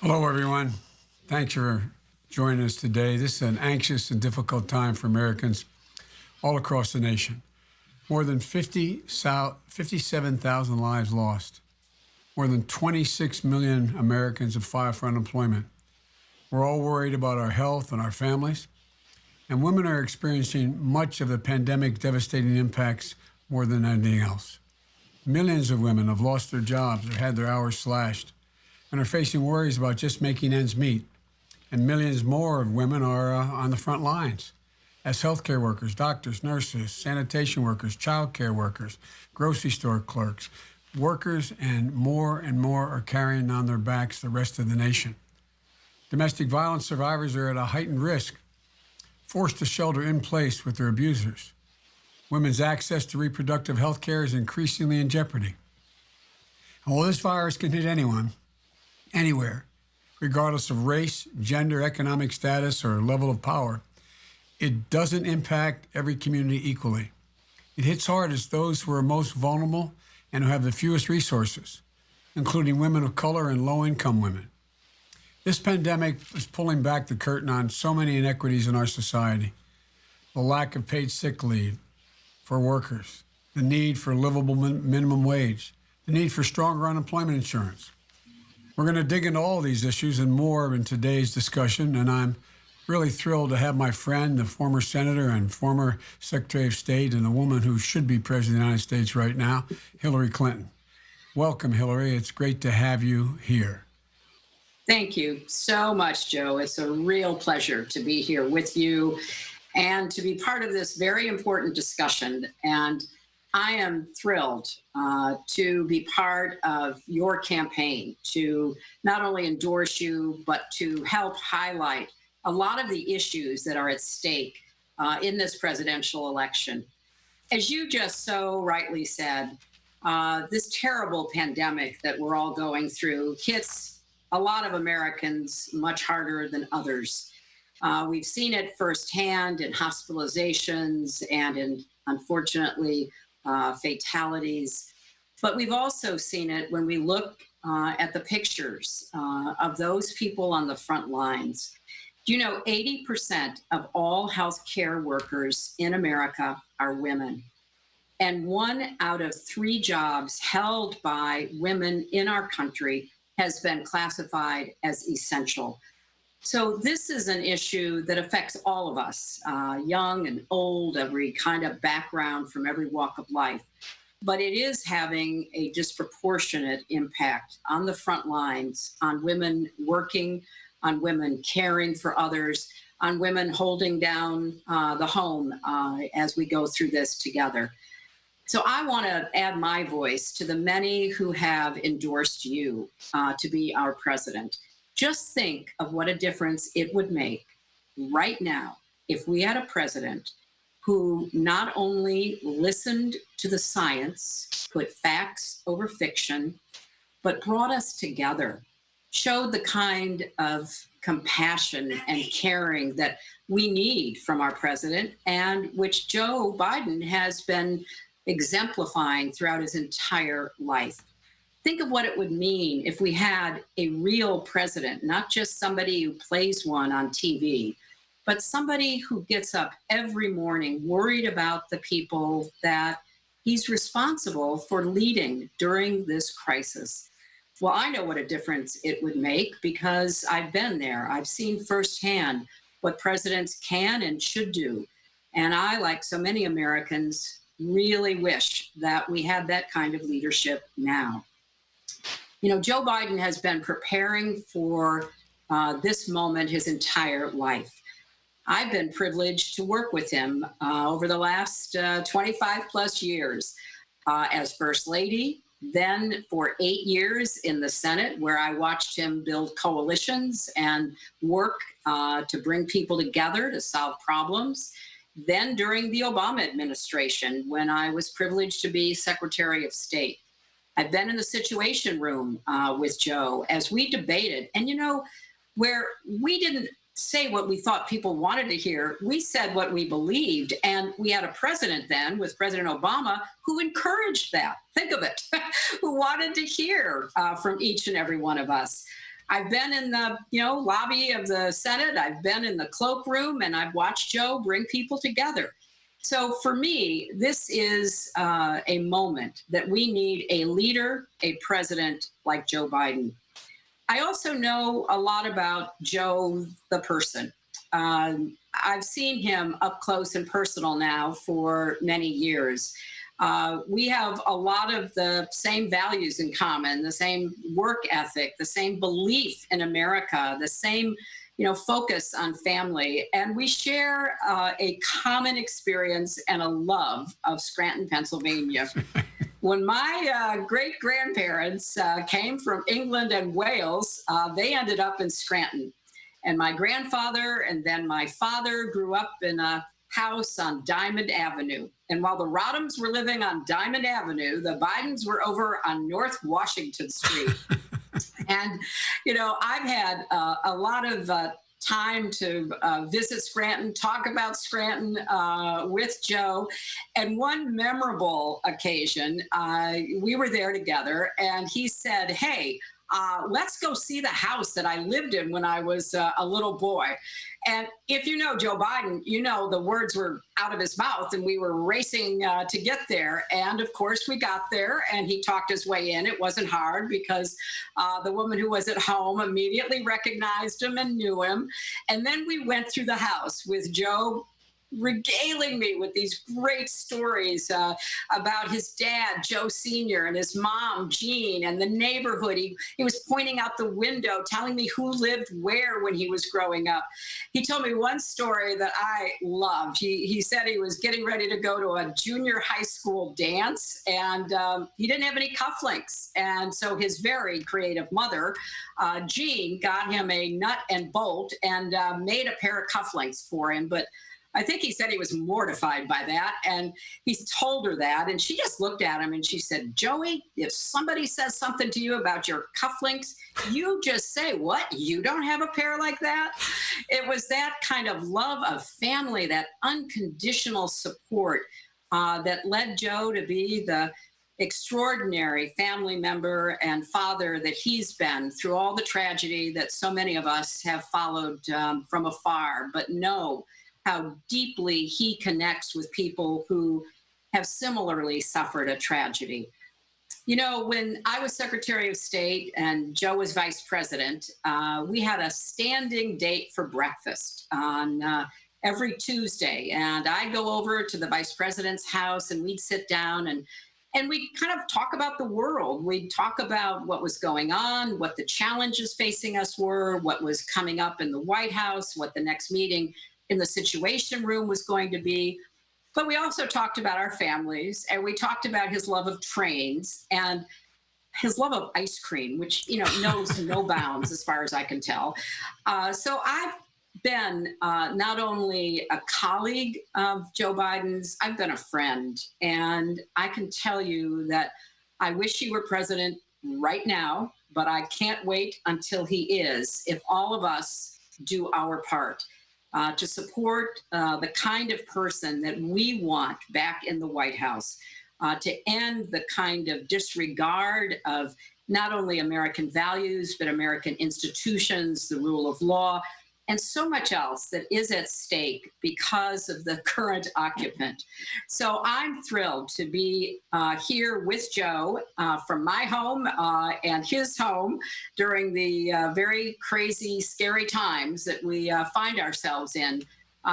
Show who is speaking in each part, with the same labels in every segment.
Speaker 1: Hello, everyone. Thanks for joining us today. This is an anxious and difficult time for Americans all across the nation. More than 57,000 lives lost. More than 26 million Americans have filed for unemployment. We're all worried about our health and our families. And women are experiencing much of the pandemic's devastating impacts more than anything else. Millions of women have lost their jobs or had their hours slashed and are facing worries about just making ends meet. And millions more of women are on the front lines as healthcare workers, doctors, nurses, sanitation workers, childcare workers, grocery store clerks, workers, and more are carrying on their backs the rest of the nation. Domestic violence survivors are at a heightened risk, forced to shelter in place with their abusers. Women's access to reproductive health care is increasingly in jeopardy. And while this virus can hit anyone, anywhere, regardless of race, gender, economic status, or level of power, it doesn't impact every community equally. It hits hardest those who are most vulnerable and who have the fewest resources, including women of color and low-income women. This pandemic is pulling back the curtain on so many inequities in our society. The lack of paid sick leave for workers, the need for a livable minimum wage, the need for stronger unemployment insurance. We're going to dig into all these issues and more in today's discussion, and I'm really thrilled to have my friend, the former senator and former Secretary of State, and the woman who should be President of the United States right now, Hillary Clinton. Welcome, Hillary. It's great to have you here.
Speaker 2: Thank you so much, Joe. It's a real pleasure to be here with you and to be part of this very important discussion. And I am thrilled to be part of your campaign to not only endorse you, but to help highlight a lot of the issues that are at stake in this presidential election. As you just so rightly said, this terrible pandemic that we're all going through hits a lot of Americans much harder than others. We've seen it firsthand in hospitalizations and in, unfortunately, fatalities. But we've also seen it when we look at the pictures of those people on the front lines. Do you know 80% of all healthcare workers in America are women? And 1 out of 3 jobs held by women in our country has been classified as essential. So this is an issue that affects all of us, young and old, every kind of background from every walk of life. But it is having a disproportionate impact on the front lines, on women working, on women caring for others, on women holding down the home as we go through this together. So I want to add my voice to the many who have endorsed you to be our president. Just think of what a difference it would make right now if we had a president who not only listened to the science, put facts over fiction, but brought us together, showed the kind of compassion and caring that we need from our president, and which Joe Biden has been exemplifying throughout his entire life. Think of what it would mean if we had a real president, not just somebody who plays one on TV, but somebody who gets up every morning worried about the people that he's responsible for leading during this crisis. Well, I know what a difference it would make because I've been there. I've seen firsthand what presidents can and should do. And I, like so many Americans, really wish that we had that kind of leadership now. You know, Joe Biden has been preparing for this moment his entire life. I've been privileged to work with him over the last 25 plus years as First Lady, then for 8 years in the Senate, where I watched him build coalitions and work to bring people together to solve problems. Then during the Obama administration, when I was privileged to be Secretary of State. I've been in the Situation Room with Joe as we debated. And you know, where we didn't say what we thought people wanted to hear, we said what we believed. And we had a president then with President Obama who encouraged that. Think of it, who wanted to hear from each and every one of us. I've been in the, lobby of the Senate. I've been in the cloakroom, and I've watched Joe bring people together. So for me, this is a moment that we need a leader, a president like Joe Biden. I also know a lot about Joe, the person. I've seen him up close and personal now for many years. We have a lot of the same values in common, the same work ethic, the same belief in America, the same, focus on family. And we share a common experience and a love of Scranton, Pennsylvania. When my great grandparents came from England and Wales, they ended up in Scranton. And my grandfather and then my father grew up in a house on Diamond Avenue. And while the Rodhams were living on Diamond Avenue, the Bidens were over on North Washington Street. And, I've had a lot of time to visit Scranton, talk about Scranton with Joe. And one memorable occasion, we were there together, and he said, hey, let's go see the house that I lived in when I was a little boy. And if you know Joe Biden, the words were out of his mouth, and we were racing to get there. And of course, we got there, and he talked his way in. It wasn't hard because the woman who was at home immediately recognized him and knew him. And then we went through the house with Joe regaling me with these great stories about his dad, Joe Sr., and his mom, Jean, and the neighborhood. He was pointing out the window, telling me who lived where when he was growing up. He told me one story that I loved. He said he was getting ready to go to a junior high school dance, and he didn't have any cufflinks. And so his very creative mother, Jean, got him a nut and bolt and made a pair of cufflinks for him. But I think he said he was mortified by that, and he told her that, and she just looked at him and she said, Joey, if somebody says something to you about your cufflinks, you just say, what? You don't have a pair like that? It was that kind of love of family, that unconditional support that led Joe to be the extraordinary family member and father that he's been through all the tragedy that so many of us have followed from afar, but know how deeply he connects with people who have similarly suffered a tragedy. When I was Secretary of State and Joe was Vice President, we had a standing date for breakfast on every Tuesday. And I'd go over to the Vice President's house, and we'd sit down and we'd kind of talk about the world. We'd talk about what was going on, what the challenges facing us were, what was coming up in the White House, what the next meeting in the Situation Room was going to be. But we also talked about our families, and we talked about his love of trains and his love of ice cream, which, knows no bounds as far as I can tell. So I've been not only a colleague of Joe Biden's, I've been a friend. And I can tell you that I wish he were president right now, but I can't wait until he is, if all of us do our part. To support the kind of person that we want back in the White House, to end the kind of disregard of not only American values, but American institutions, the rule of law, and so much else that is at stake because of the current occupant. So I'm thrilled to be here with Joe from my home and his home during the very crazy, scary times that we find ourselves in,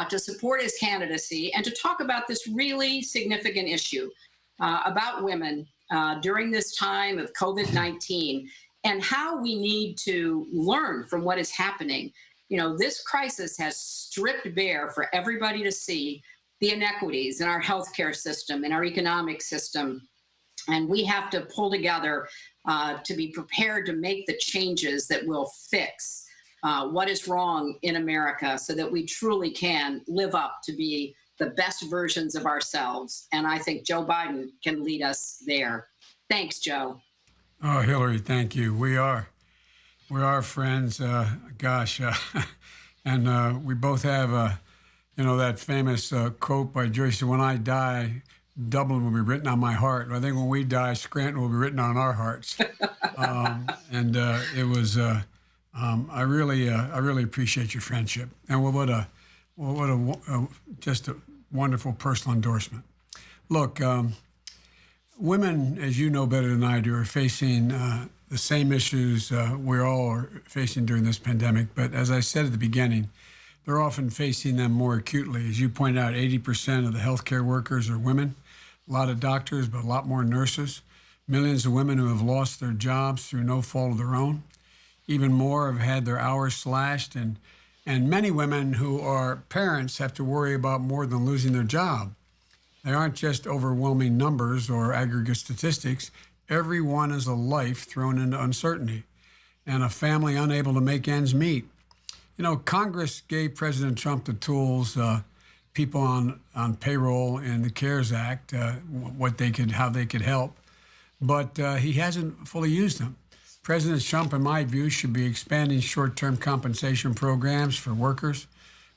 Speaker 2: to support his candidacy and to talk about this really significant issue about women during this time of COVID-19 and how we need to learn from what is happening. This crisis has stripped bare for everybody to see the inequities in our healthcare system, in our economic system. And we have to pull together to be prepared to make the changes that will fix what is wrong in America so that we truly can live up to be the best versions of ourselves. And I think Joe Biden can lead us there. Thanks, Joe.
Speaker 1: Oh, Hillary, thank you. We are friends, and we both have, that famous quote by Joyce, when I die, Dublin will be written on my heart. I think when we die, Scranton will be written on our hearts. And it was I really appreciate your friendship, and just a wonderful personal endorsement. Look, women, as you know better than I do, are facing the same issues we all are facing during this pandemic. But as I said at the beginning, they're often facing them more acutely. As you pointed out, 80% of the healthcare workers are women. A lot of doctors, but a lot more nurses. Millions of women who have lost their jobs through no fault of their own. Even more have had their hours slashed, and many women who are parents have to worry about more than losing their job. They aren't just overwhelming numbers or aggregate statistics. Everyone is a life thrown into uncertainty and a family unable to make ends meet. You know, Congress gave President Trump the tools, people on payroll in the CARES Act, how they could help, but he hasn't fully used them. President Trump, in my view, should be expanding short-term compensation programs for workers.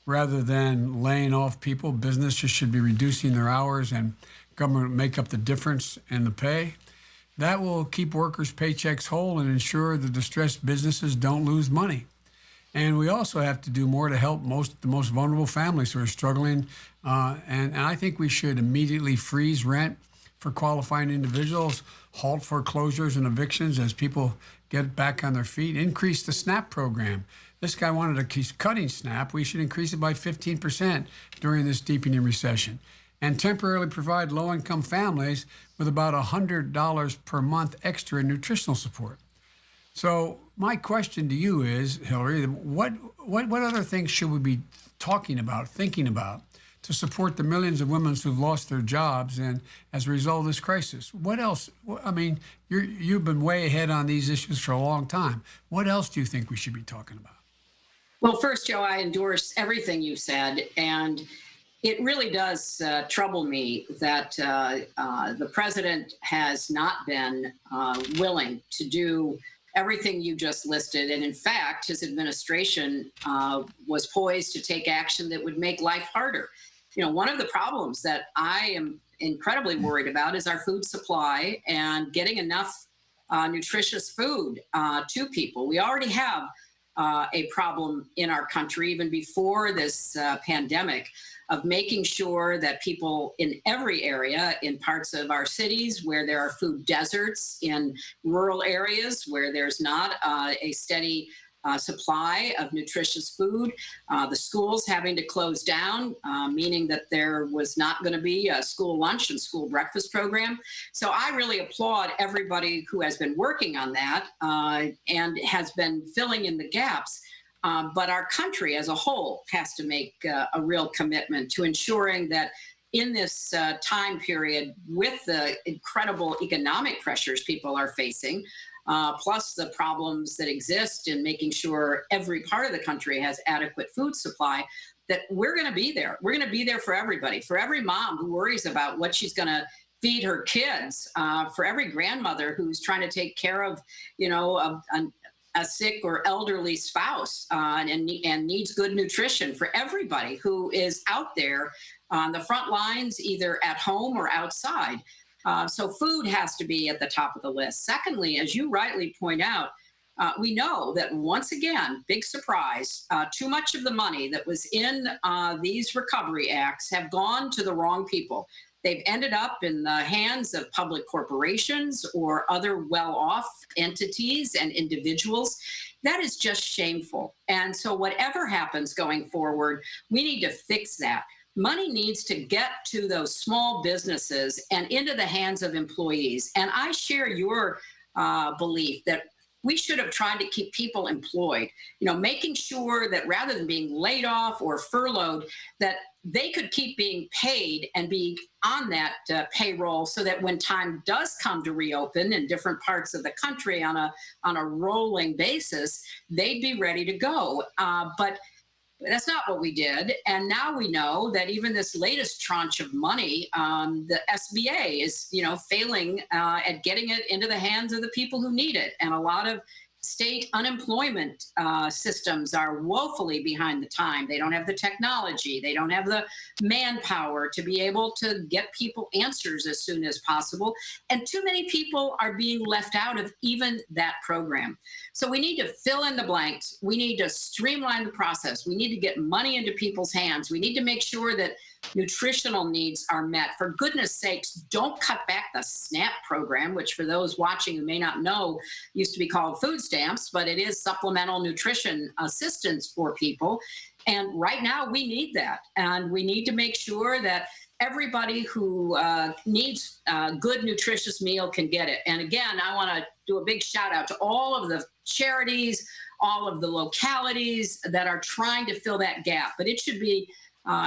Speaker 1: Rather than laying off people, businesses should be reducing their hours and government make up the difference in the pay. That will keep workers' paychecks whole and ensure the distressed businesses don't lose money. And we also have to do more to help the most vulnerable families who are struggling. And I think we should immediately freeze rent for qualifying individuals, halt foreclosures and evictions as people get back on their feet, increase the SNAP program. This guy wanted to keep cutting SNAP. We should increase it by 15% during this deepening recession, and temporarily provide low-income families with about $100 per month extra in nutritional support. So my question to you is, Hillary, what other things should we be talking about, thinking about, to support the millions of women who've lost their jobs and as a result of this crisis? What else? I mean, you've been way ahead on these issues for a long time. What else do you think we should be talking about?
Speaker 2: Well, first, Joe, I endorse everything you said. And it really does trouble me that the president has not been willing to do everything you just listed. And in fact, his administration was poised to take action that would make life harder. You know, one of the problems that I am incredibly worried about is our food supply and getting enough nutritious food to people. We already have a problem in our country, even before this pandemic, of making sure that people in every area, in parts of our cities where there are food deserts, in rural areas where there's not a steady supply of nutritious food, the schools having to close down, meaning that there was not going to be a school lunch and school breakfast program. So I really applaud everybody who has been working on that and has been filling in the gaps. But our country as a whole has to make a real commitment to ensuring that in this time period, with the incredible economic pressures people are facing, plus the problems that exist in making sure every part of the country has adequate food supply, that we're going to be there. We're going to be there for everybody, for every mom who worries about what she's going to feed her kids, for every grandmother who's trying to take care of, you know, a sick or elderly spouse and needs good nutrition, for everybody who is out there on the front lines, either at home or outside. So food has to be at the top of the list. Secondly, as you rightly point out, we know that once again, big surprise, too much of the money that was in these recovery acts have gone to the wrong people. They've ended up in the hands of public corporations or other well-off entities and individuals. That is just shameful. And so whatever happens going forward, we need to fix that. Money needs to get to those small businesses and into the hands of employees. And I share your belief that we should have tried to keep people employed, you know, making sure that rather than being laid off or furloughed, that they could keep being paid and be on that payroll, so that when time does come to reopen in different parts of the country on a rolling basis, they'd be ready to go. But that's not what we did. And now we know that even this latest tranche of money, the SBA is, you know, failing at getting it into the hands of the people who need it. And a lot of state unemployment systems are woefully behind the time. They don't have the technology. They don't have the manpower to be able to get people answers as soon as possible. And too many people are being left out of even that program. So we need to fill in the blanks. We need to streamline the process. We need to get money into people's hands. We need to make sure that nutritional needs are met. For goodness sakes, don't cut back the SNAP program, which for those watching who may not know, used to be called food stamps, but it is supplemental nutrition assistance for people. And right now we need that. And we need to make sure that everybody who needs a good, nutritious meal can get it. And again, I want to do a big shout out to all of the charities, all of the localities that are trying to fill that gap. But it should be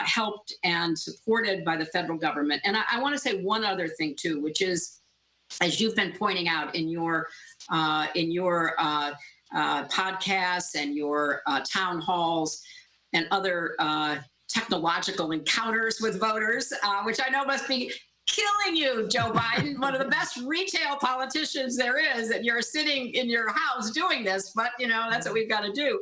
Speaker 2: helped and supported by the federal government. And I want to say one other thing too, which is, as you've been pointing out in your podcasts and your town halls and other technological encounters with voters, which I know must be killing you, Joe Biden, one of the best retail politicians there is, and you're sitting in your house doing this, but that's what we've got to do.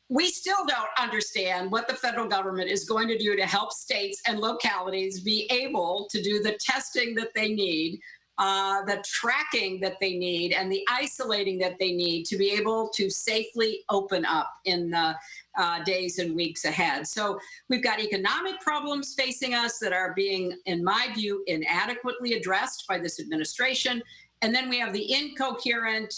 Speaker 2: We still don't understand what the federal government is going to do to help states and localities be able to do the testing that they need, the tracking that they need, and the isolating that they need to be able to safely open up in the days and weeks ahead. So we've got economic problems facing us that are being, in my view, inadequately addressed by this administration. And then we have the incoherent,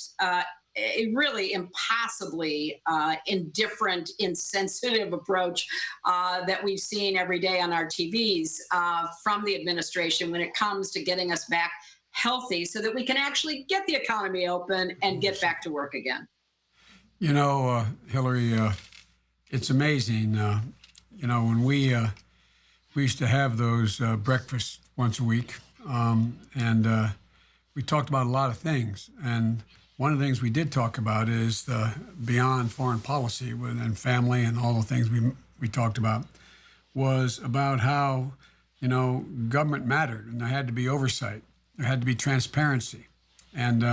Speaker 2: really impossibly indifferent, insensitive approach that we've seen every day on our TVs from the administration when it comes to getting us back healthy so that we can actually get the economy open and get back to work again.
Speaker 1: Hillary, it's amazing. When we used to have those breakfasts once a week, and we talked about a lot of things. And one of the things we did talk about is the beyond foreign policy and family and all the things we talked about was about how, government mattered and there had to be oversight. There had to be transparency. And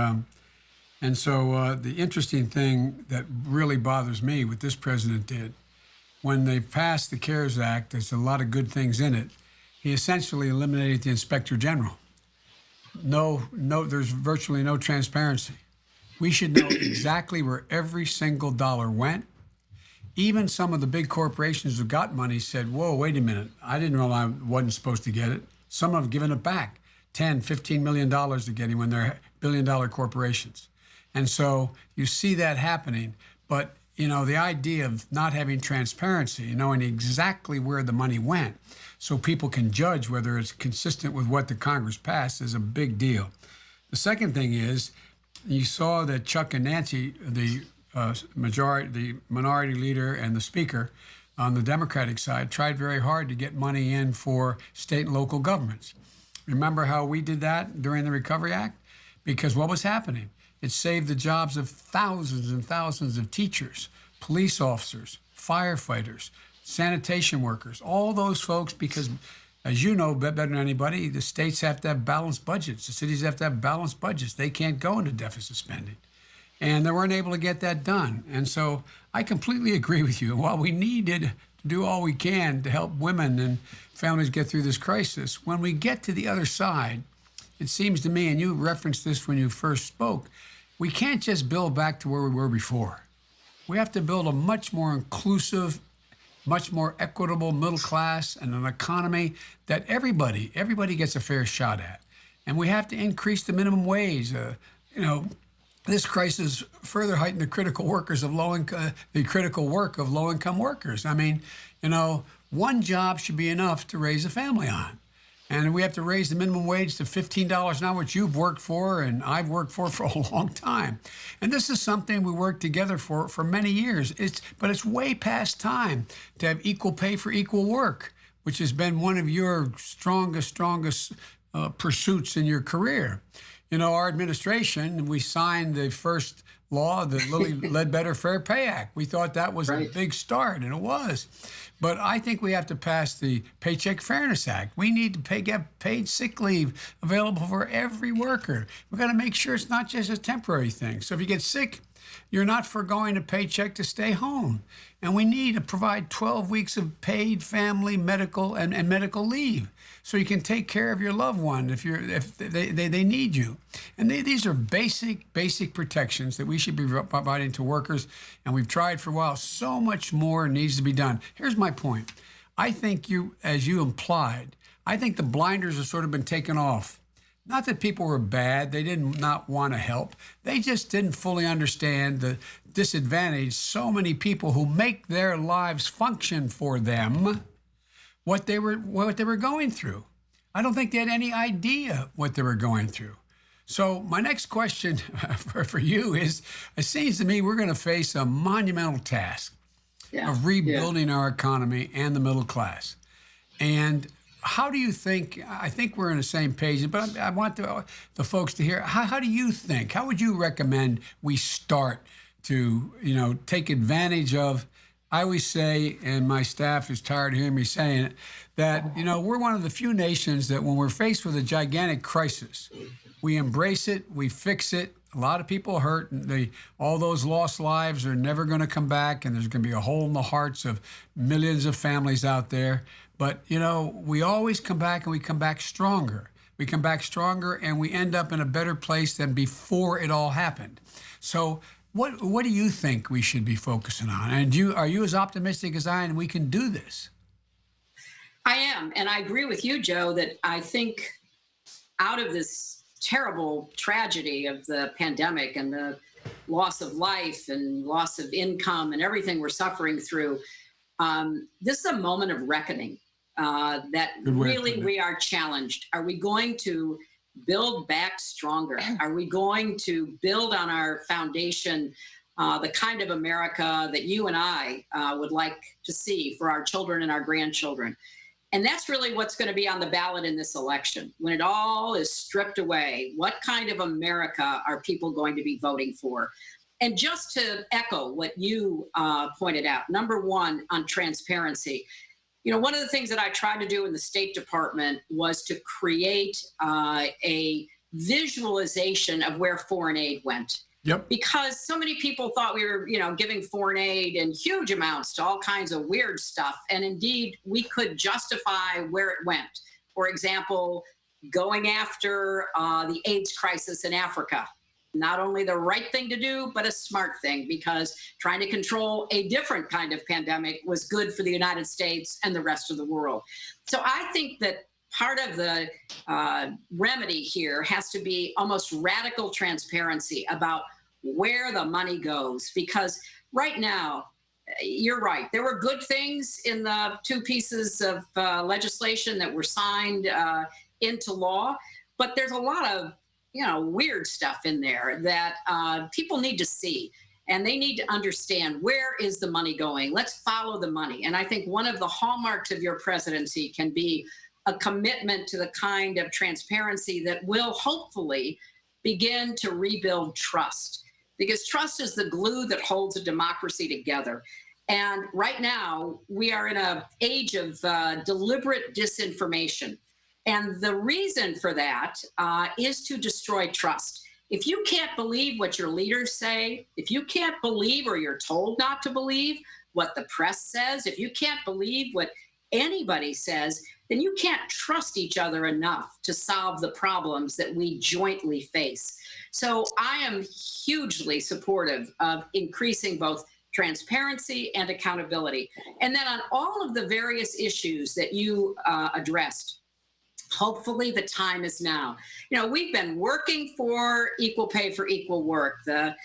Speaker 1: so the interesting thing that really bothers me, what this president did, when they passed the CARES Act, there's a lot of good things in it. He essentially eliminated the inspector general. No, there's virtually no transparency. We should know exactly where every single dollar went. Even some of the big corporations who got money said, whoa, wait a minute. I didn't realize I wasn't supposed to get it. Some have given it back, $10, $15 million to get it when they're billion-dollar corporations. And so you see that happening. But, the idea of not having transparency, knowing exactly where the money went so people can judge whether it's consistent with what the Congress passed is a big deal. The second thing is, you saw that Chuck and Nancy, the minority leader and the speaker on the Democratic side, tried very hard to get money in for state and local governments. Remember how we did that during the Recovery Act? Because what was happening? It saved the jobs of thousands and thousands of teachers, police officers, firefighters, sanitation workers, all those folks, because as you know better than anybody, the states have to have balanced budgets. The cities have to have balanced budgets. They can't go into deficit spending. And they weren't able to get that done. And so I completely agree with you. While we needed to do all we can to help women and families get through this crisis, when we get to the other side, it seems to me, and you referenced this when you first spoke, we can't just build back to where we were before. We have to build a much more inclusive, much more equitable middle class and an economy that everybody gets a fair shot at. And we have to increase the minimum wage. This crisis further heightened the critical work of low-income workers. I mean, one job should be enough to raise a family on. And we have to raise the minimum wage to $15 an hour, which you've worked for and I've worked for a long time. And this is something we worked together for many years. But it's way past time to have equal pay for equal work, which has been one of your strongest pursuits in your career. Our administration, we signed the first law, the Lilly Ledbetter Fair Pay Act. We thought that was a big start, and it was. But I think we have to pass the Paycheck Fairness Act. We need to get paid sick leave available for every worker. We've got to make sure it's not just a temporary thing. So if you get sick, You're not foregoing a paycheck to stay home. And we need to provide 12 weeks of paid family, medical, and medical leave so you can take care of your loved one if they need you. And these are basic protections that we should be providing to workers. And we've tried for a while. So much more needs to be done. Here's my point. I think as you implied, I think the blinders have sort of been taken off. Not that people were bad, they did not want to help. They just didn't fully understand the disadvantage so many people who make their lives function for them, what they were going through. I don't think they had any idea what they were going through. So my next question for you is, it seems to me we're going to face a monumental task of rebuilding our economy and the middle class. And how do you think, I think we're on the same page, but I want the folks to hear, how do you think, how would you recommend we start to, take advantage of, I always say, and my staff is tired of hearing me saying it, that, we're one of the few nations that when we're faced with a gigantic crisis, we embrace it, we fix it. A lot of people hurt, and all those lost lives are never going to come back, and there's going to be a hole in the hearts of millions of families out there. But, we always come back, and we come back stronger. We come back stronger, and we end up in a better place than before it all happened. So what do you think we should be focusing on? And are you as optimistic as I am, and we can do this?
Speaker 2: I am, and I agree with you, Joe, that I think out of this terrible tragedy of the pandemic and the loss of life and loss of income and everything we're suffering through, this is a moment of reckoning that really we are challenged. Are we going to build back stronger? Are we going to build on our foundation the kind of America that you and I would like to see for our children and our grandchildren? And that's really what's going to be on the ballot in this election. When it all is stripped away, what kind of America are people going to be voting for? And just to echo what you pointed out, number one, on transparency. One of the things that I tried to do in the State Department was to create a visualization of where foreign aid went.
Speaker 1: Yep.
Speaker 2: Because so many people thought we were, giving foreign aid in huge amounts to all kinds of weird stuff. And indeed, we could justify where it went. For example, going after the AIDS crisis in Africa. Not only the right thing to do, but a smart thing, because trying to control a different kind of pandemic was good for the United States and the rest of the world. So I think that part of the remedy here has to be almost radical transparency about where the money goes, because right now, you're right. There were good things in the two pieces of legislation that were signed into law, but there's a lot of weird stuff in there that people need to see, and they need to understand, where is the money going? Let's follow the money. And I think one of the hallmarks of your presidency can be a commitment to the kind of transparency that will hopefully begin to rebuild trust, because trust is the glue that holds a democracy together. And right now, we are in an age of deliberate disinformation. And the reason for that is to destroy trust. If you can't believe what your leaders say, if you can't believe, or you're told not to believe what the press says, if you can't believe what anybody says, then you can't trust each other enough to solve the problems that we jointly face. So I am hugely supportive of increasing both transparency and accountability. And then on all of the various issues that you addressed, hopefully the time is now. We've been working for equal pay for equal work, the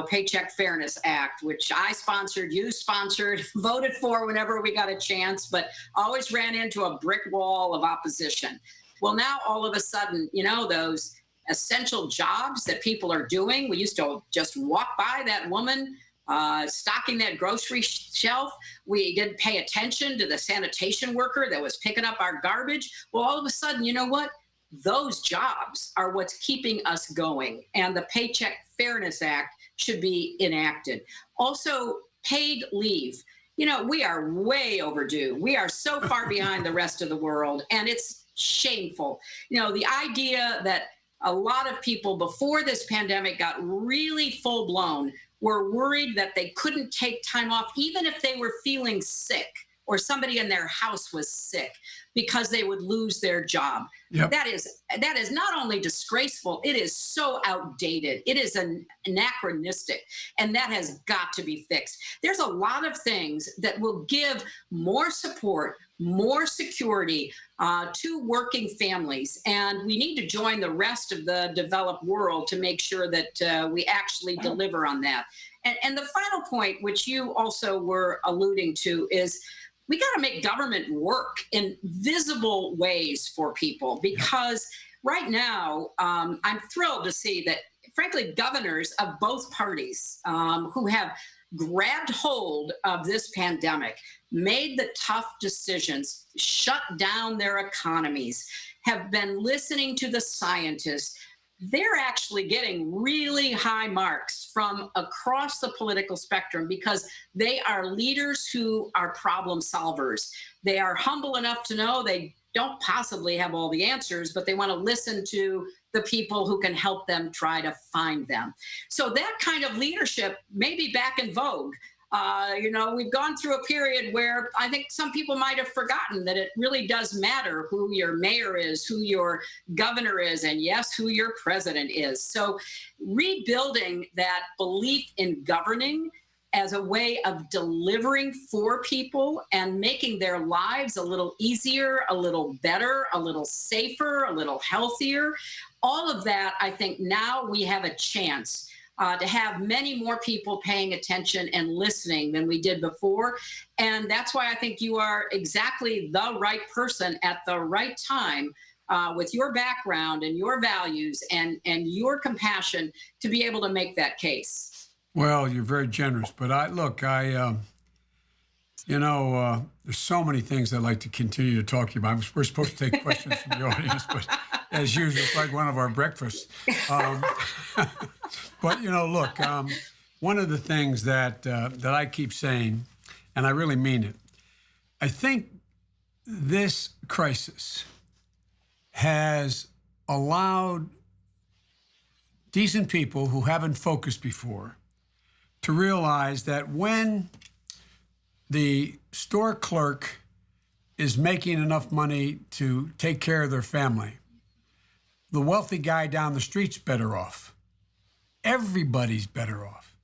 Speaker 2: Paycheck Fairness Act, which I sponsored, you sponsored, voted for whenever we got a chance, but always ran into a brick wall of opposition. Well, now all of a sudden, those essential jobs that people are doing, we used to just walk by that woman stocking that grocery shelf. We didn't pay attention to the sanitation worker that was picking up our garbage. Well, all of a sudden, you know what? Those jobs are what's keeping us going. And the Paycheck Fairness Act should be enacted. Also, paid leave. We are way overdue. We are so far behind the rest of the world, and it's shameful. The idea that a lot of people before this pandemic got really full blown were worried that they couldn't take time off, even if they were feeling sick or somebody in their house was sick, because they would lose their job.
Speaker 1: Yep.
Speaker 2: That is not only disgraceful, it is so outdated. It is anachronistic, and that has got to be fixed. There's a lot of things that will give more support, more security to working families, and we need to join the rest of the developed world to make sure that we actually deliver on that. And the final point, which you also were alluding to, is we got to make government work in visible ways for people, because right now I'm thrilled to see that, frankly, governors of both parties who have grabbed hold of this pandemic, made the tough decisions, shut down their economies, have been listening to the scientists. They're actually getting really high marks from across the political spectrum, because they are leaders who are problem solvers. They are humble enough to know they don't possibly have all the answers, but they want to listen to the people who can help them try to find them. So that kind of leadership may be back in vogue. We've gone through a period where I think some people might have forgotten that it really does matter who your mayor is, who your governor is, and yes, who your president is. So rebuilding that belief in governing as a way of delivering for people and making their lives a little easier, a little better, a little safer, a little healthier. All of that, I think now we have a chance to have many more people paying attention and listening than we did before. And that's why I think you are exactly the right person at the right time with your background and your values and your compassion to be able to make that case.
Speaker 1: Well, you're very generous, but there's so many things I'd like to continue to talk to you about. We're supposed to take questions from the audience, but as usual, it's like one of our breakfasts. But look, one of the things that I keep saying, and I really mean it, I think this crisis has allowed decent people who haven't focused before to realize that when the store clerk is making enough money to take care of their family, the wealthy guy down the street's better off. Everybody's better off.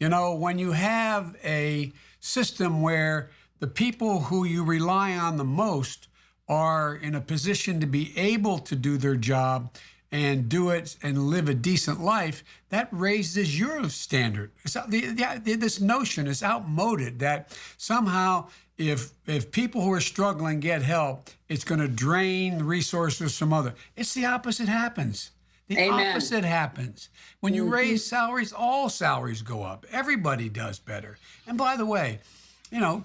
Speaker 1: When you have a system where the people who you rely on the most are in a position to be able to do their job and do it and live a decent life, that raises your standard. This notion is outmoded that somehow if people who are struggling get help, it's going to drain resources from others. It's the opposite happens. The
Speaker 2: Amen.
Speaker 1: Opposite happens. When you raise salaries, all salaries go up. Everybody does better. And by the way,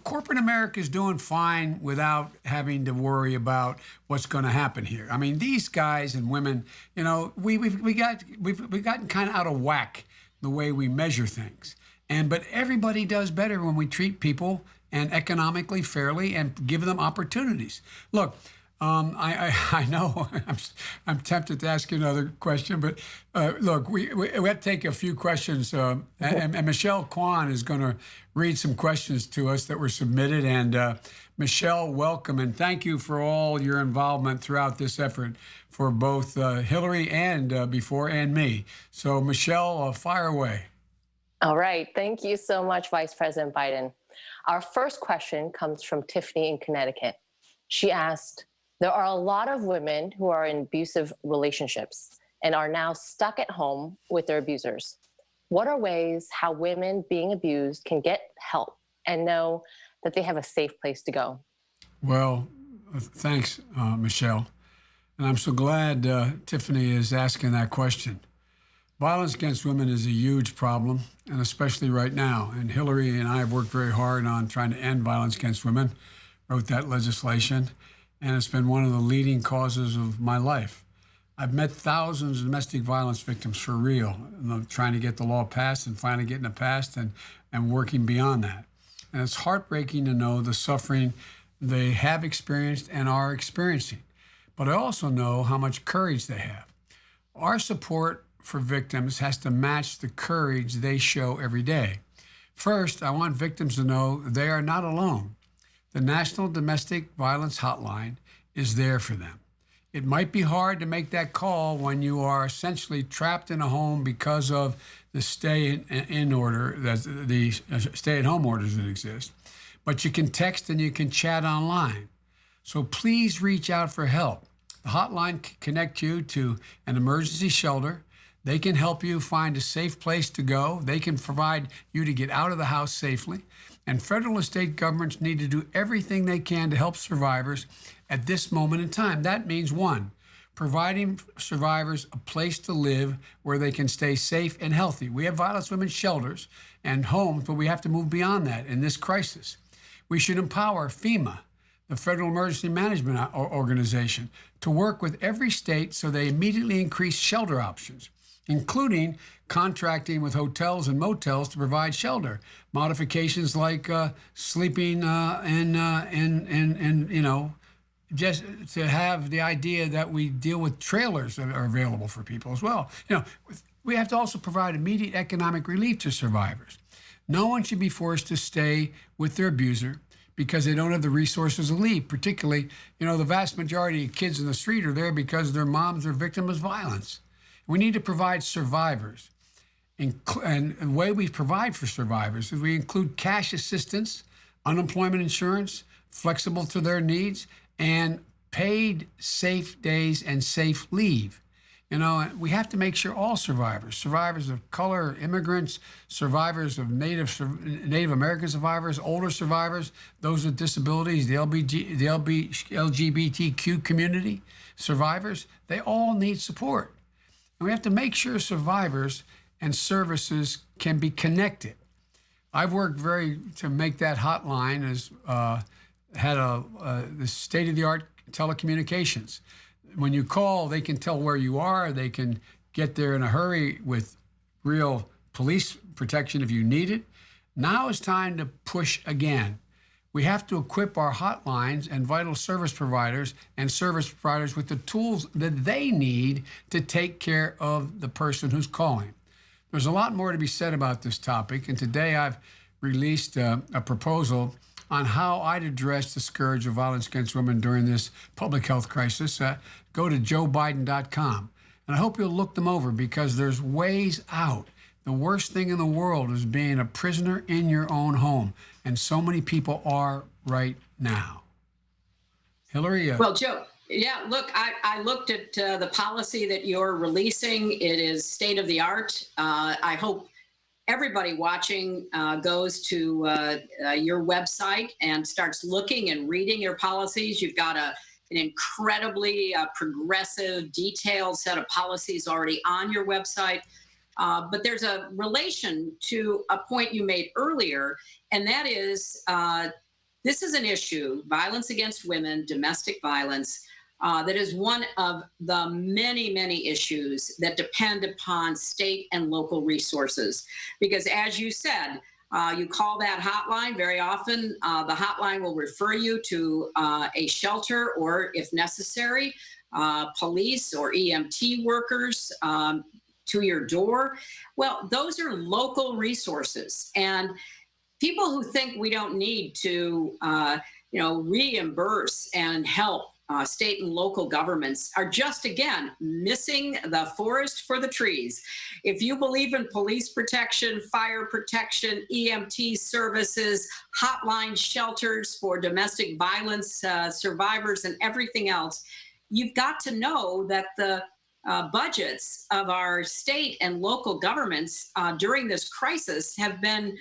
Speaker 1: corporate America is doing fine without having to worry about what's going to happen here. I mean, these guys and women, we've gotten kind of out of whack the way we measure things. But everybody does better when we treat people and economically fairly and give them opportunities. Look, I know I'm tempted to ask you another question, but look, we have to take a few questions, and Michelle Kwan is going to read some questions to us that were submitted. And Michelle, welcome, and thank you for all your involvement throughout this effort for both Hillary and before and me. So Michelle, fire away.
Speaker 3: All right. Thank you so much, Vice President Biden. Our first question comes from Tiffany in Connecticut. She asked, there are a lot of women who are in abusive relationships and are now stuck at home with their abusers. What are ways how women being abused can get help and know that they have a safe place to go? Well,
Speaker 1: thanks, Michelle. And I'm so glad Tiffany is asking that question. Violence against women is a huge problem, and especially right now. And Hillary and I have worked very hard on trying to end violence against women, wrote that legislation, and it's been one of the leading causes of my life. I've met thousands of domestic violence victims for real, trying to get the law passed and finally getting it passed and working beyond that. And it's heartbreaking to know the suffering they have experienced and are experiencing. But I also know how much courage they have. Our support for victims has to match the courage they show every day. First, I want victims to know they are not alone. The National Domestic Violence Hotline is there for them. It might be hard to make that call when you are essentially trapped in a home because of the stay-in order, the stay-at-home orders that exist, but you can text and you can chat online. So please reach out for help. The hotline can connect you to an emergency shelter. They can help you find a safe place to go. They can provide you to get out of the house safely. And federal and state governments need to do everything they can to help survivors at this moment in time. That means, one, providing survivors a place to live where they can stay safe and healthy. We have violence women's shelters and homes, but we have to move beyond that in this crisis. We should empower FEMA, the Federal Emergency Management Organization, to work with every state so they immediately increase shelter options, including contracting with hotels and motels to provide shelter. Modifications like sleeping in just to have the idea that we deal with trailers that are available for people as well. We have to also provide immediate economic relief to survivors. No one should be forced to stay with their abuser because they don't have the resources to leave. Particularly, the vast majority of kids in the street are there because their moms are victims of violence. We need to provide survivors. And the way we provide for survivors is we include cash assistance, unemployment insurance, flexible to their needs, and paid safe days and safe leave. We have to make sure all survivors of color, immigrants, survivors of Native American survivors, older survivors, those with disabilities, the LGBTQ community survivors, they all need support. And we have to make sure survivors and services can be connected. I've worked to make that hotline had the state-of-the-art telecommunications. When you call, they can tell where you are. They can get there in a hurry with real police protection if you need it. Now it's time to push again. We have to equip our hotlines and vital service providers with the tools that they need to take care of the person who's calling. There's a lot more to be said about this topic, and today I've released a proposal on how I'd address the scourge of violence against women during this public health crisis. Go to joebiden.com. And I hope you'll look them over because there's ways out. The worst thing in the world is being a prisoner in your own home. And so many people are right now. Hillary?
Speaker 2: Well, Joe, yeah, look, I looked at the policy that you're releasing. It is state of the art. I hope everybody watching goes to your website and starts looking and reading your policies. You've got an incredibly progressive, detailed set of policies already on your website. But there's a relation to a point you made earlier, and that is this is an issue, violence against women, domestic violence, that is one of the many, many issues that depend upon state and local resources. Because as you said, you call that hotline, very often the hotline will refer you to a shelter or, if necessary, police or EMT workers to your door. Well, those are local resources. And people who think we don't need to, reimburse and help state and local governments are just, again, missing the forest for the trees. If you believe in police protection, fire protection, EMT services, hotline shelters for domestic violence survivors and everything else, you've got to know that the budgets of our state and local governments during this crisis have been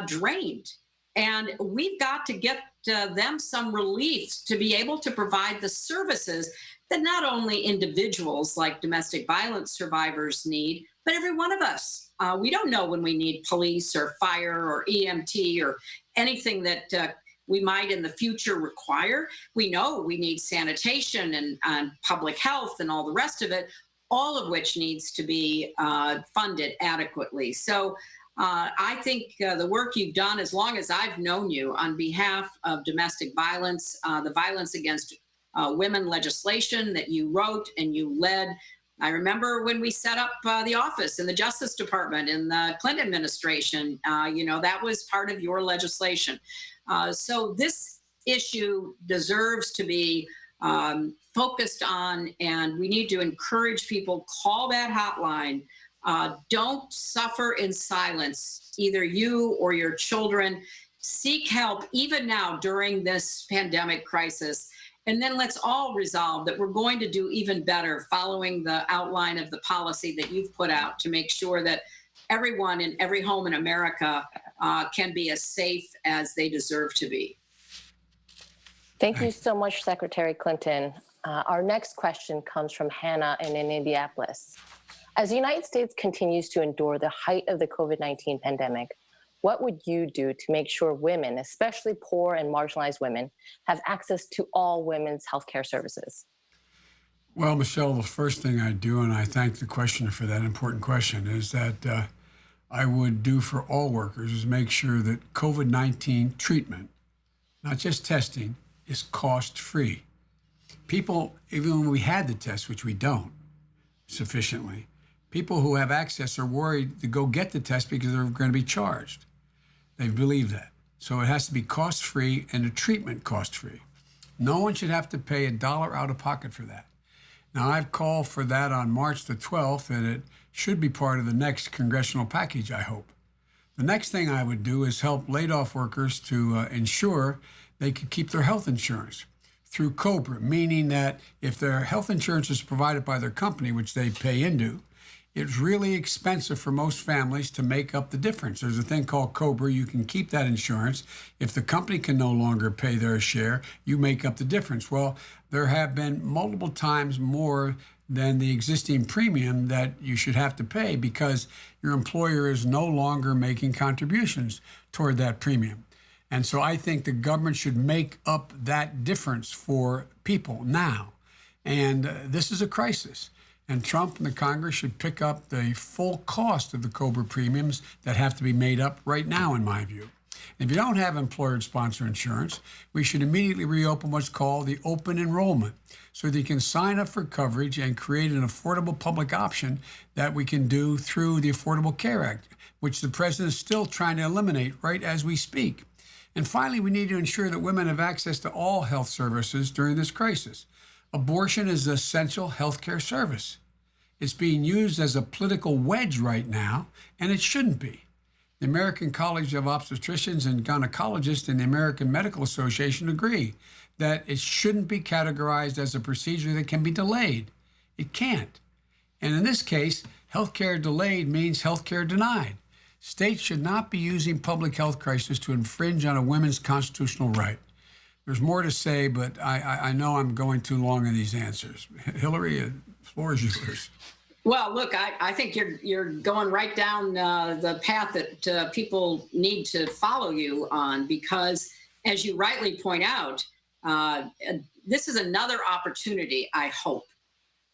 Speaker 2: drained. And we've got to get them some relief to be able to provide the services that not only individuals like domestic violence survivors need, but every one of us. We don't know when we need police or fire or EMT or anything that we might in the future require. We know we need sanitation and public health and all the rest of it, all of which needs to be funded adequately. So I think the work you've done, as long as I've known you, on behalf of domestic violence, the violence against women legislation that you wrote and you led, I remember when we set up the office in the Justice Department in the Clinton administration, that was part of your legislation. So this issue deserves to be focused on, and we need to encourage people, call that hotline. Don't suffer in silence, either you or your children. Seek help even now during this pandemic crisis. And then let's all resolve that we're going to do even better following the outline of the policy that you've put out to make sure that everyone in every home in America can be as safe as they deserve to be.
Speaker 3: Thank you so much, Secretary Clinton. Our next question comes from Hannah in Indianapolis. As the United States continues to endure the height of the COVID-19 pandemic, what would you do to make sure women, especially poor and marginalized women, have access to all women's healthcare services?
Speaker 1: Well, Michelle, the first thing I do, and I thank the questioner for that important question, is that I would do for all workers is make sure that COVID-19 treatment, not just testing, is cost-free. People, even when we had the test, which we don't sufficiently, people who have access are worried to go get the test because they're going to be charged. They believe that. So it has to be cost-free and the treatment cost-free. No one should have to pay $1 out of pocket for that. Now, I've called for that on March the 12th, and it should be part of the next congressional package, I hope. The next thing I would do is help laid-off workers to ensure they could keep their health insurance through COBRA, meaning that if their health insurance is provided by their company, which they pay into, it's really expensive for most families to make up the difference. There's a thing called COBRA. You can keep that insurance. If the company can no longer pay their share, you make up the difference. Well, there have been multiple times more than the existing premium that you should have to pay because your employer is no longer making contributions toward that premium. And so I think the government should make up that difference for people now. And this is a crisis. And Trump and the Congress should pick up the full cost of the COBRA premiums that have to be made up right now, in my view. And if you don't have employer-sponsored insurance, we should immediately reopen what's called the open enrollment so that you can sign up for coverage and create an affordable public option that we can do through the Affordable Care Act, which the president is still trying to eliminate right as we speak. And finally, we need to ensure that women have access to all health services during this crisis. Abortion is an essential health care service. It's being used as a political wedge right now, and it shouldn't be. The American College of Obstetricians and Gynecologists and the American Medical Association agree that it shouldn't be categorized as a procedure that can be delayed. It can't. And in this case, healthcare delayed means healthcare denied. States should not be using public health crisis to infringe on a woman's constitutional right. There's more to say, but I know I'm going too long in these answers. Hillary, the floor is yours.
Speaker 2: Well, look, I think you're going right down the path that people need to follow you on, because as you rightly point out, this is another opportunity, I hope,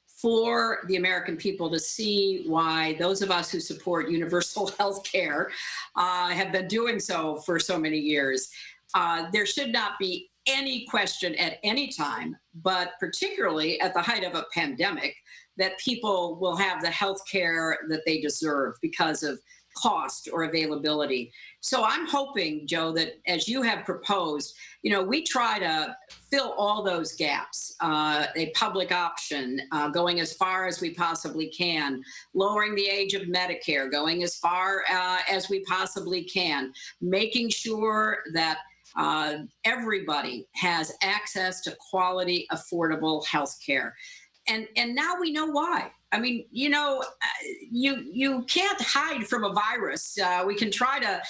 Speaker 2: for the American people to see why those of us who support universal health care have been doing so for so many years. There should not be any question at any time, but particularly at the height of a pandemic, that people will have the health care that they deserve because of cost or availability. So I'm hoping, Joe, that as you have proposed, we try to fill all those gaps, a public option, going as far as we possibly can, lowering the age of Medicare, going as far as we possibly can, making sure that everybody has access to quality, affordable health care. And now we know why. I mean, you can't hide from a virus. We can try to,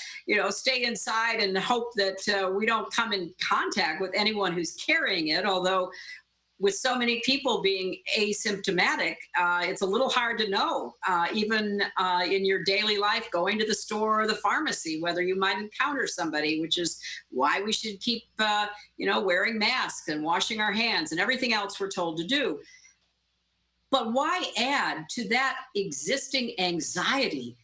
Speaker 2: stay inside and hope that we don't come in contact with anyone who's carrying it. Although with so many people being asymptomatic, it's a little hard to know, even in your daily life, going to the store or the pharmacy, whether you might encounter somebody, which is why we should keep, wearing masks and washing our hands and everything else we're told to do. But why add to that existing anxiety,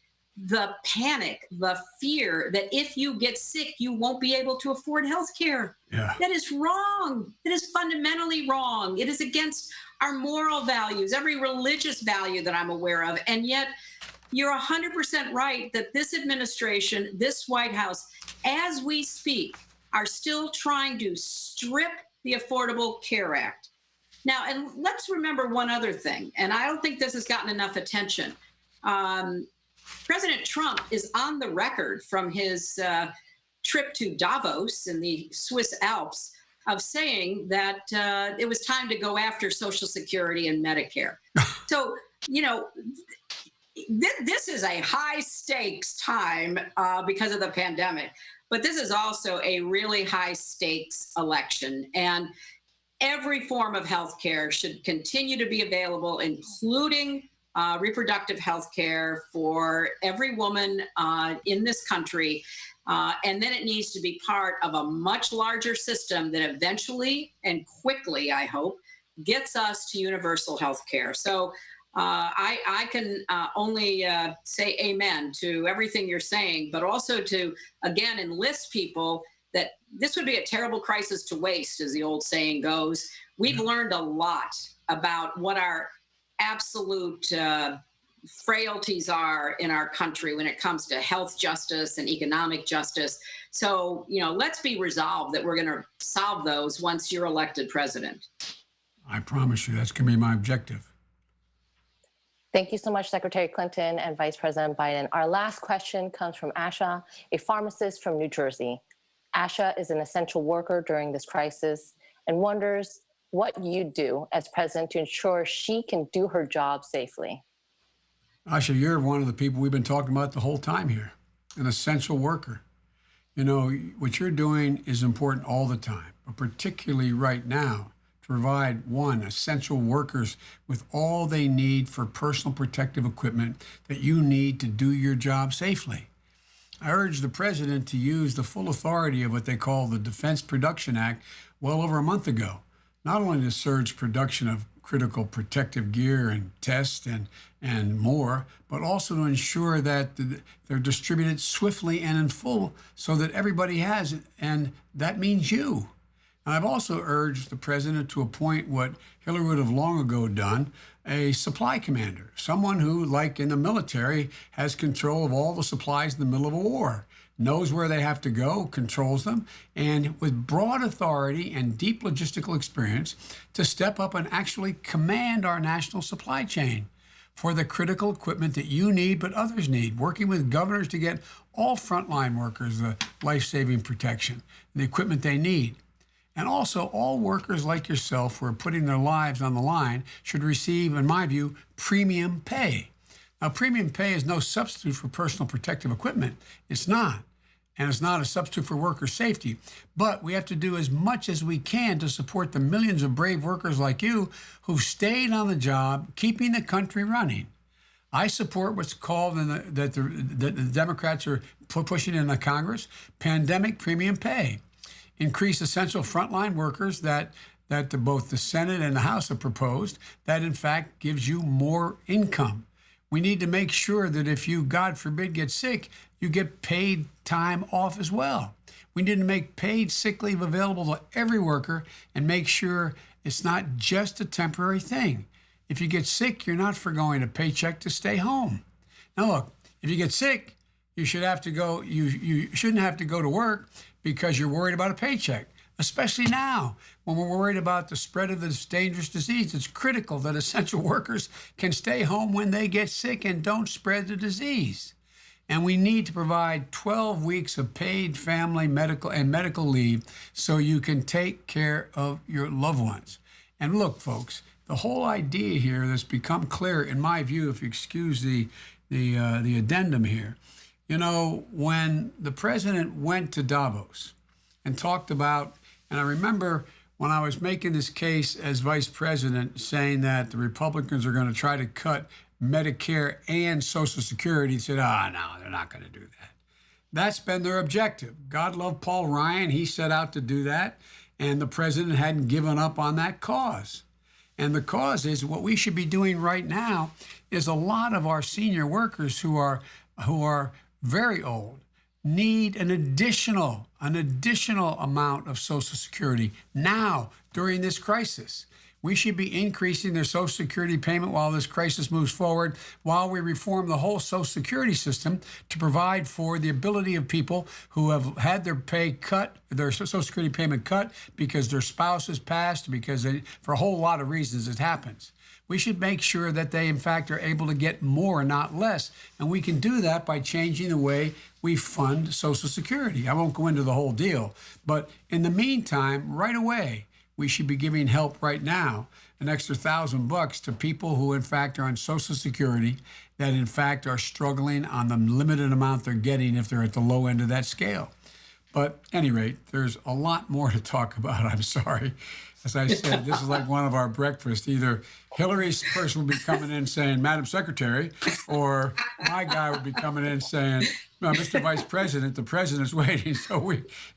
Speaker 2: the panic, the fear that if you get sick, you won't be able to afford health care?
Speaker 1: Yeah.
Speaker 2: That is wrong. It is fundamentally wrong. It is against our moral values, every religious value that I'm aware of. And yet, you're 100% right that this administration, this White House, as we speak, are still trying to strip the Affordable Care Act. Now, and let's remember one other thing, and I don't think this has gotten enough attention. President Trump is on the record from his trip to Davos in the Swiss Alps of saying that it was time to go after Social Security and Medicare. So, you know, this is a high stakes time because of the pandemic, but this is also a really high stakes election. And every form of health care should continue to be available, including reproductive health care for every woman in this country. And then it needs to be part of a much larger system that eventually and quickly, I hope, gets us to universal health care. So I can only say amen to everything you're saying, but also to, again, enlist people that this would be a terrible crisis to waste, as the old saying goes. We've learned a lot about what our absolute frailties are in our country when it comes to health justice and economic justice. So, you know, let's be resolved that we're going to solve those once you're elected president.
Speaker 1: I promise you that's going to be my objective.
Speaker 3: Thank you so much, Secretary Clinton and Vice President Biden. Our last question comes from Asha, a pharmacist from New Jersey. Asha is an essential worker during this crisis and wonders what you do as president to ensure she can do her job safely.
Speaker 1: Asha, you're one of the people we've been talking about the whole time here, an essential worker. You know, what you're doing is important all the time, but particularly right now, to provide, one, essential workers with all they need for personal protective equipment that you need to do your job safely. I urge the president to use the full authority of what they call the Defense Production Act well over a month ago, not only to surge production of critical protective gear and tests and more, but also to ensure that they're distributed swiftly and in full so that everybody has it, and that means you. And I've also urged the president to appoint what Hillary would have long ago done, a supply commander, someone who, like in the military, has control of all the supplies in the middle of a war, knows where they have to go, controls them, and with broad authority and deep logistical experience to step up and actually command our national supply chain for the critical equipment that you need but others need, working with governors to get all frontline workers the life-saving protection, the equipment they need. And also, all workers like yourself who are putting their lives on the line should receive, in my view, premium pay. Now, premium pay is no substitute for personal protective equipment. It's not. And it's not a substitute for worker safety. But we have to do as much as we can to support the millions of brave workers like you who've stayed on the job, keeping the country running. I support what's called, that the Democrats are pushing in the Congress, pandemic premium pay. Increase essential frontline workers that both the Senate and the House have proposed, that in fact gives you more income. We need to make sure that if you, God forbid, get sick, you get paid time off as well. We need to make paid sick leave available to every worker and make sure it's not just a temporary thing. If you get sick, you're not forgoing a paycheck to stay home. Now look, if you get sick, you should have to go. You shouldn't have to go to work because you're worried about a paycheck. Especially now, when we're worried about the spread of this dangerous disease, it's critical that essential workers can stay home when they get sick and don't spread the disease. And we need to provide 12 weeks of paid family, medical leave so you can take care of your loved ones. And look, folks, the whole idea here that's become clear, in my view, if you excuse the addendum here, you know, when the president went to Davos and talked about, and I remember when I was making this case as vice president saying that the Republicans are going to try to cut Medicare and Social Security, he said, no, they're not going to do that. That's been their objective. God love Paul Ryan. He set out to do that, and the president hadn't given up on that cause. And the cause is what we should be doing right now is a lot of our senior workers who are very old need an additional amount of Social Security now during this crisis. We should be increasing their Social Security payment while this crisis moves forward, while we reform the whole Social Security system to provide for the ability of people who have had their pay cut, their Social Security payment cut because their spouse has passed, because for a whole lot of reasons it happens. We should make sure that they, in fact, are able to get more, not less. And we can do that by changing the way we fund Social Security. I won't go into the whole deal. But in the meantime, right away, we should be giving help right now, an extra $1,000 to people who, in fact, are on Social Security, that, in fact, are struggling on the limited amount they're getting if they're at the low end of that scale. But at any rate, there's a lot more to talk about. I'm sorry. As I said, this is like one of our breakfasts. Either Hillary's person would be coming in saying, Madam Secretary, or my guy would be coming in saying, no, Mr. Vice President, the president's waiting.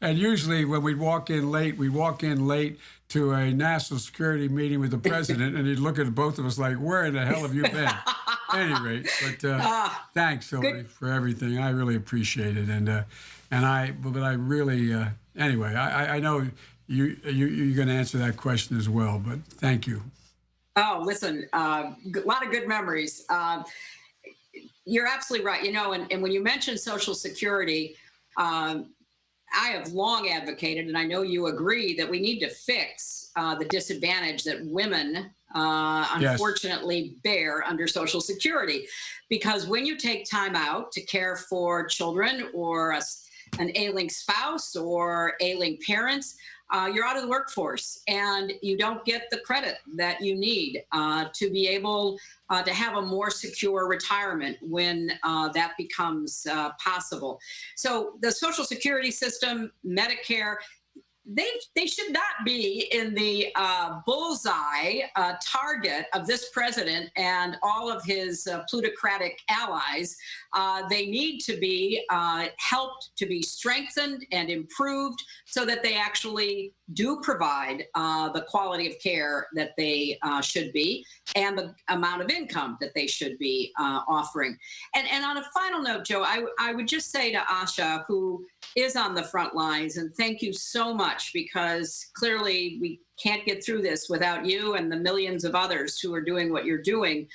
Speaker 1: And usually when we walk in late to a national security meeting with the president, and he'd look at both of us like, where in the hell have you been? At any rate, but thanks, Hillary, for everything. I really appreciate it. But I really, anyway, I know you're going to answer that question as well, but thank you.
Speaker 2: Oh, listen, a lot of good memories. You're absolutely right. And when you mention Social Security, I have long advocated, and I know you agree, that we need to fix the disadvantage that women unfortunately bear under Social Security. Because when you take time out to care for children or an ailing spouse or ailing parents, you're out of the workforce and you don't get the credit that you need to be able to have a more secure retirement when that becomes possible. So the Social Security system, Medicare, they should not be in the bullseye target of this president and all of his plutocratic allies. They need to be helped to be strengthened and improved so that they actually do provide the quality of care that they should be and the amount of income that they should be offering. And on a final note, Joe, I would just say to Asha, who is on the front lines, and thank you so much, because clearly we can't get through this without you and the millions of others who are doing what you're doing.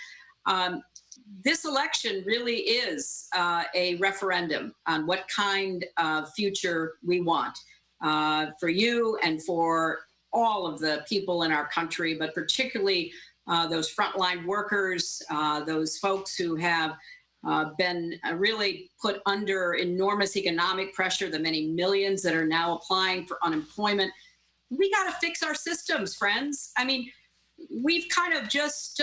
Speaker 2: This election really is a referendum on what kind of future we want for you and for all of the people in our country, but particularly those frontline workers, those folks who have been really put under enormous economic pressure, the many millions that are now applying for unemployment. We got to fix our systems, friends. I mean, we've kind of just,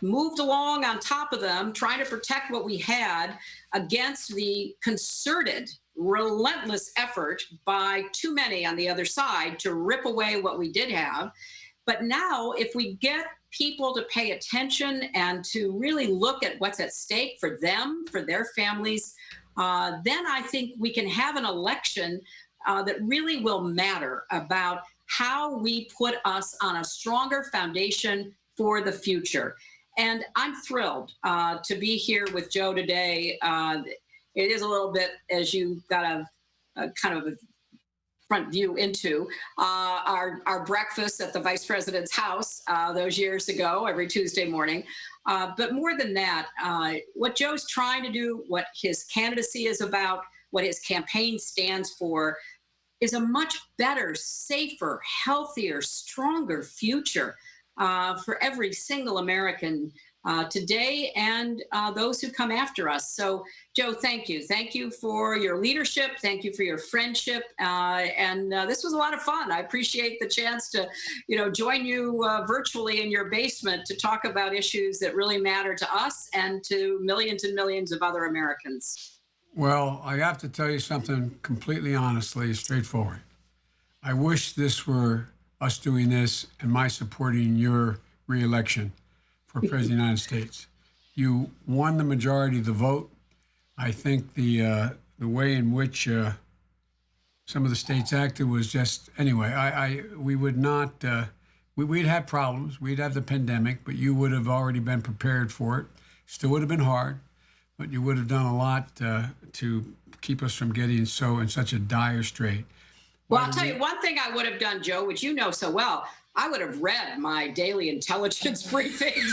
Speaker 2: moved along on top of them, trying to protect what we had against the concerted, relentless effort by too many on the other side to rip away what we did have. But now, if we get people to pay attention and to really look at what's at stake for them, for their families, then I think we can have an election that really will matter about how we put us on a stronger foundation for the future. And I'm thrilled to be here with Joe today. It is a little bit, as you got a kind of a front view into our breakfast at the Vice President's house those years ago, every Tuesday morning. But more than that, what Joe's trying to do, what his candidacy is about, what his campaign stands for, is a much better, safer, healthier, stronger future for every single American today and those who come after us. So, Joe, thank you. Thank you for your leadership. Thank you for your friendship. And this was a lot of fun. I appreciate the chance to, join you virtually in your basement to talk about issues that really matter to us and to millions and millions of other Americans.
Speaker 1: Well, I have to tell you something completely honestly, straightforward. I wish this were us doing this and my supporting your reelection for President of the United States. You won the majority of the vote. I think the way in which some of the states acted was just, anyway, we would not, we'd have problems. We'd have the pandemic, but you would have already been prepared for it. Still would have been hard, but you would have done a lot to keep us from getting in such a dire strait.
Speaker 2: Well, I'll tell you one thing I would have done, Joe, which you know so well. I would have read my daily intelligence briefings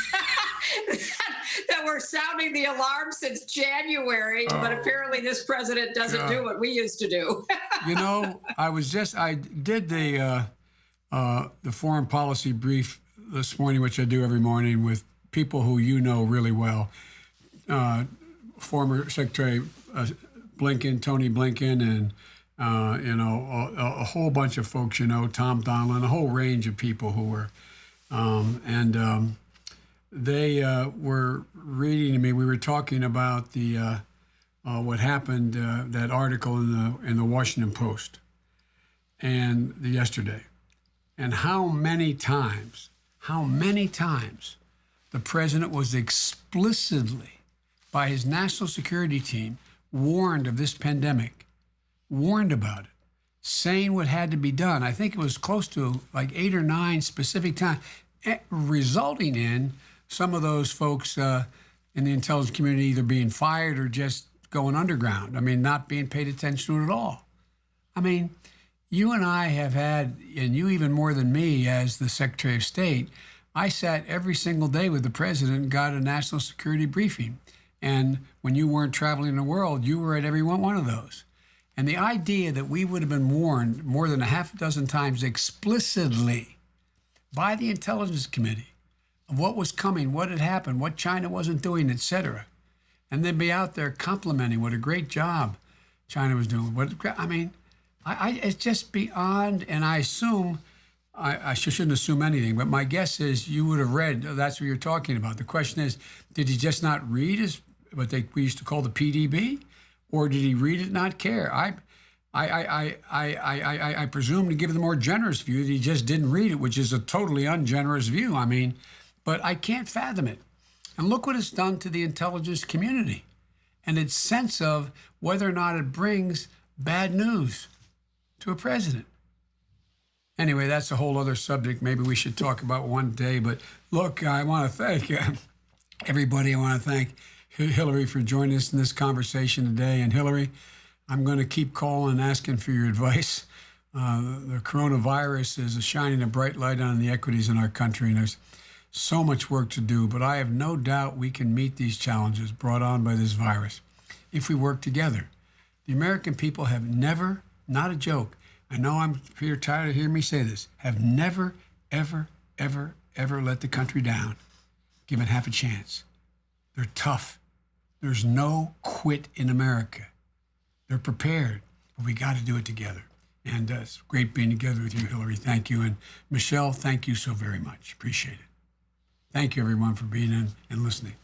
Speaker 2: that were sounding the alarm since January, but apparently this president doesn't do what we used to do.
Speaker 1: You know, I did the foreign policy brief this morning, which I do every morning with people who you know really well. Former Secretary Blinken, Tony Blinken, and a whole bunch of folks, Tom Donilon, a whole range of people who were, they were reading to me. We were talking about the what happened, that article in the Washington Post, and yesterday, and how many times the president was explicitly, by his national security team, warned of this pandemic, warned about it, saying what had to be done. I think it was close to like 8 or 9 specific times, resulting in some of those folks in the intelligence community either being fired or just going underground. I mean, not being paid attention to it at all. I mean, you and I have had, and you even more than me as the Secretary of State, I sat every single day with the president and got a national security briefing. And when you weren't traveling the world, you were at every one of those. And the idea that we would have been warned more than a half a dozen times explicitly by the Intelligence Committee of what was coming, what had happened, what China wasn't doing, et cetera, and then be out there complimenting what a great job China was doing. It's just beyond, and I assume, I shouldn't assume anything, but my guess is you would have read, that's what you're talking about. The question is, did he just not read what we used to call the PDB? Or did he read it and not care? I presume, to give the more generous view, that he just didn't read it, which is a totally ungenerous view. I mean, but I can't fathom it. And look what it's done to the intelligence community and its sense of whether or not it brings bad news to a president. Anyway, that's a whole other subject. Maybe we should talk about one day. But look, I want to thank everybody. I want to thank Hillary for joining us in this conversation today. And Hillary, I'm going to keep calling and asking for your advice. The coronavirus is shining a bright light on the equities in our country, and there's so much work to do. But I have no doubt we can meet these challenges brought on by this virus if we work together. The American people have never, not a joke, I know you're tired of hearing me say this, have never, ever, ever, ever let the country down, given half a chance. They're tough. There's no quit in America. They're prepared, but we got to do it together. And it's great being together with you, Hillary. Thank you. And Michelle, thank you so very much. Appreciate it. Thank you, everyone, for being in and listening.